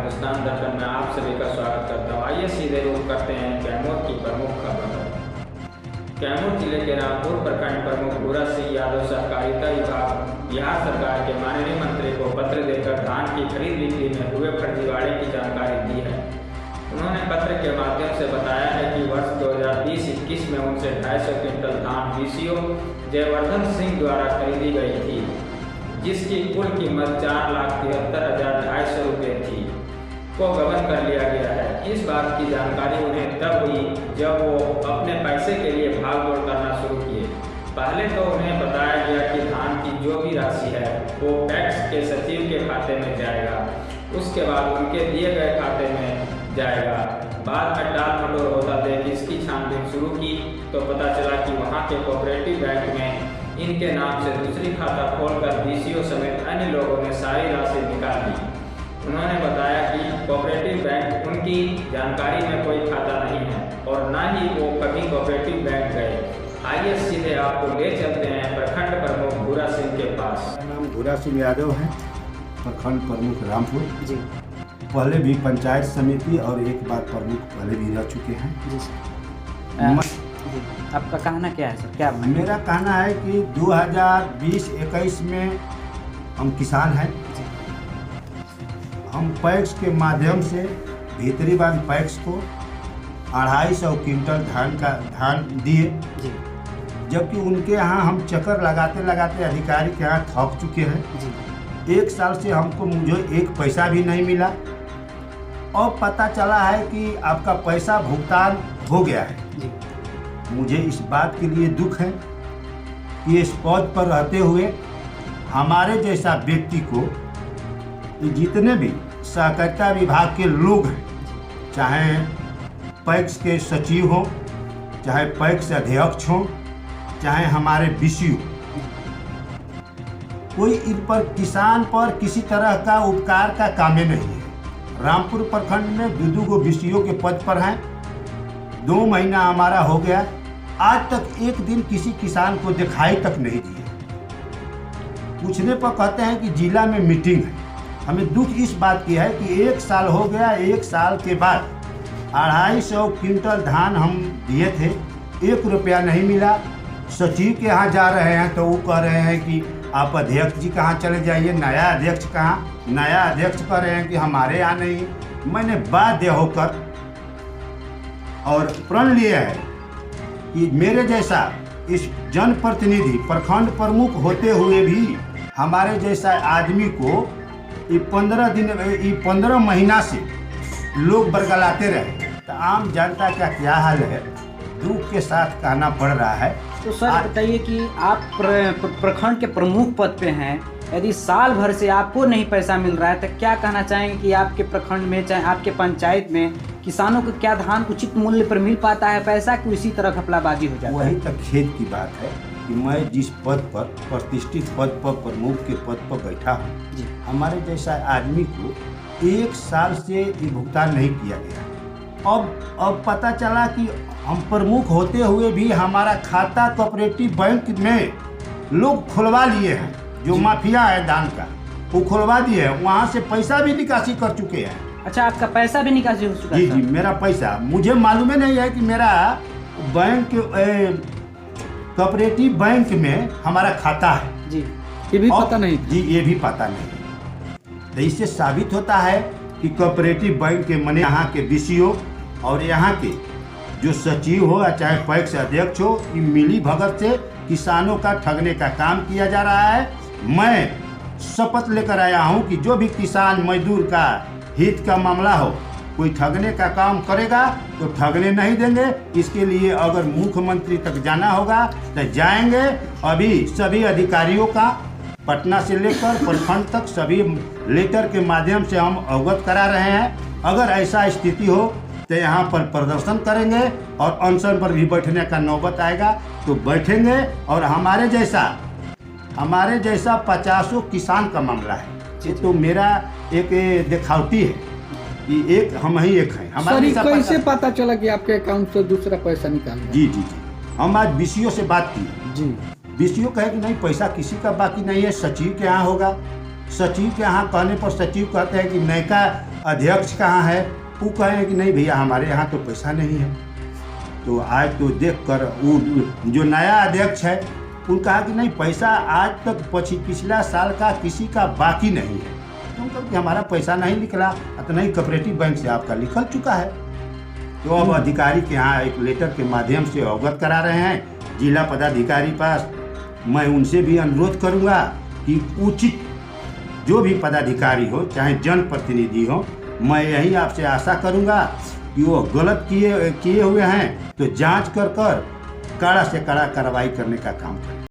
हिंदुस्तान दर्पण में आप सभी का स्वागत करता हूँ। आइए सीधे रुख करते हैं कैमूर की प्रमुख खबर पर। कैमूर जिले के रामपुर प्रखंड प्रमुख भूरा सिंह यादव सहकारिता विभाग बिहार सरकार के माननीय मंत्री को पत्र देकर धान की खरीद बिक्री में हुए फर्जीवाड़े की जानकारी दी है। उन्होंने पत्र के माध्यम से बताया है कि वर्ष 2020-21 में उनसे 250 क्विंटल धान VCO जयवर्धन सिंह द्वारा खरीदी गई थी, जिसकी कुल कीमत 4,73,250 रुपये थी, को गबन कर लिया गया है। इस बात की जानकारी उन्हें तब हुई जब वो अपने पैसे के लिए भागदौड़ करना शुरू किए। पहले तो उन्हें बताया गया कि धान की जो भी राशि है वो पैक्स के सचिव के खाते में जाएगा, उसके बाद उनके दिए गए खाते में जाएगा। बाद में टाल मटोल होता देख इसकी छानबीन शुरू की तो पता चला कि वहाँ के कोऑपरेटिव बैंक में इनके नाम से दूसरी खाता खोलकर VCO समेत अन्य लोगों ने सारी राशि निकाल ली। उन्होंने बताया कि कोऑपरेटिव बैंक उनकी जानकारी में कोई खाता नहीं है और न ही वो कभी कोऑपरेटिव बैंक गए। आइए सीधे आपको ले चलते हैं प्रखंड प्रमुख भूरा सिंह के पास। मेरा नाम भूरा सिंह यादव है, प्रखंड प्रमुख रामपुर जी। पहले भी पंचायत समिति और एक बार प्रमुख पहले भी रह चुके हैं जी सर। आपका कहना क्या है सर? क्या मेरा कहना है कि 2020-21 में हम किसान हैं। हम पैक्स के माध्यम से भीतरी बांध पैक्स को 250 क्विंटल धान दिए, जबकि उनके यहाँ हम चक्कर लगाते लगाते अधिकारी के यहाँ थक चुके हैं। 1 साल से हमको मुझे एक पैसा भी नहीं मिला और पता चला है कि आपका पैसा भुगतान हो गया है। मुझे इस बात के लिए दुख है कि इस पद पर रहते हुए हमारे जैसा व्यक्ति को जितने भी सहकारिता विभाग के लोग हैं, चाहे पैक्स के सचिव हों, चाहे पैक्स अध्यक्ष हों, चाहे हमारे VCO, कोई इन पर किसान पर किसी तरह का उपकार का काम नहीं है। रामपुर प्रखंड में 2 VCO के पद पर हैं। 2 महीना हमारा हो गया, आज तक एक दिन किसी किसान को दिखाई तक नहीं दिए। पूछने पर कहते हैं कि जिला में मीटिंग है। हमें दुख इस बात की है कि 1 साल हो गया, 1 साल के बाद 250 क्विंटल धान हम दिए थे, 1 रुपया नहीं मिला। सचिव के यहाँ जा रहे हैं तो वो कह रहे हैं कि आप अध्यक्ष जी कहाँ चले जाइए, नया अध्यक्ष कहाँ? नया अध्यक्ष कह रहे हैं कि हमारे यहाँ नहीं। मैंने बाध्य होकर और प्रण लिया है कि मेरे जैसा इस जनप्रतिनिधि प्रखंड प्रमुख होते हुए भी हमारे जैसा आदमी को 15 महीना से लोग बरगलाते रहे, तो आम जनता का क्या हाल है, दुख के साथ कहना पड़ रहा है। तो सर बताइए कि आप प्रखंड के प्रमुख पद पे हैं, यदि साल भर से आपको नहीं पैसा मिल रहा है तो क्या कहना चाहेंगे कि आपके प्रखंड में, चाहे आपके पंचायत में किसानों को क्या धान उचित मूल्य पर मिल पाता है पैसा, कि इसी तरह घपलाबाजी हो जाता है? वही तक खेद की बात है कि मैं जिस पद पर, प्रतिष्ठित पद पर, प्रमुख के पद पर बैठा हूँ, हमारे जैसा आदमी को 1 साल से ये भुगतान नहीं किया गया। अब पता चला कि हम प्रमुख होते हुए भी हमारा खाता कोऑपरेटिव बैंक में लोग खुलवा लिए हैं। जो माफिया है धान का वो खुलवा दिए हैं, वहाँ से पैसा भी निकासी कर चुके हैं। अच्छा, आपका पैसा भी निकासी हो चुका है? जी, मेरा पैसा, मुझे मालूम ही नहीं है कि मेरा बैंक कोऑपरेटिव बैंक में हमारा खाता है। जी, ये भी पता नहीं? जी, ये भी पता नहीं। तो इससे साबित होता है कि कोऑपरेटिव बैंक के मने यहाँ के VCO और यहाँ के जो सचिव हो या चाहे पैक्स अध्यक्ष हो, ये मिली भगत से किसानों का ठगने का काम किया जा रहा है। मैं शपथ लेकर आया हूँ कि जो भी किसान मजदूर का हित का मामला हो, कोई ठगने का काम करेगा तो ठगने नहीं देंगे। इसके लिए अगर मुख्यमंत्री तक जाना होगा तो जाएंगे। अभी सभी अधिकारियों का पटना से लेकर प्रखंड तक सभी लेटर के माध्यम से हम अवगत करा रहे हैं। अगर ऐसा स्थिति हो तो यहाँ पर प्रदर्शन करेंगे और अनशन पर भी बैठने का नौबत आएगा तो बैठेंगे। और हमारे जैसा 50 किसान का मामला है, ये तो मेरा एक दिखावटी है कि हम ही एक हैं। हमारे कैसे पता चला कि आपके अकाउंट से दूसरा पैसा निकालना? जी, हम आज VCO से बात की जी। VCO कहे कि नहीं, पैसा किसी का बाकी नहीं है, सचिव के यहाँ होगा। सचिव के यहाँ कहने पर सचिव कहते हैं कि नयका अध्यक्ष कहाँ है, वो कहें कि नहीं भैया हमारे यहाँ तो पैसा नहीं है। तो आज तो देख कर वो जो नया अध्यक्ष है उन कहा कि नहीं पैसा आज तक पिछला साल का किसी का बाकी नहीं है, तो कहा कि हमारा पैसा नहीं निकला, तो नहीं कोऑपरेटिव बैंक से आपका निकल चुका है। तो अब अधिकारी के यहाँ एक लेटर के माध्यम से अवगत करा रहे हैं जिला पदाधिकारी पास। मैं उनसे भी अनुरोध करूँगा कि उचित जो भी पदाधिकारी हो चाहे जनप्रतिनिधि हो, मैं यही आपसे आशा करूँगा कि वो गलत किए हुए हैं तो जांच कर कड़ा से कड़ा कार्रवाई करने का काम करें।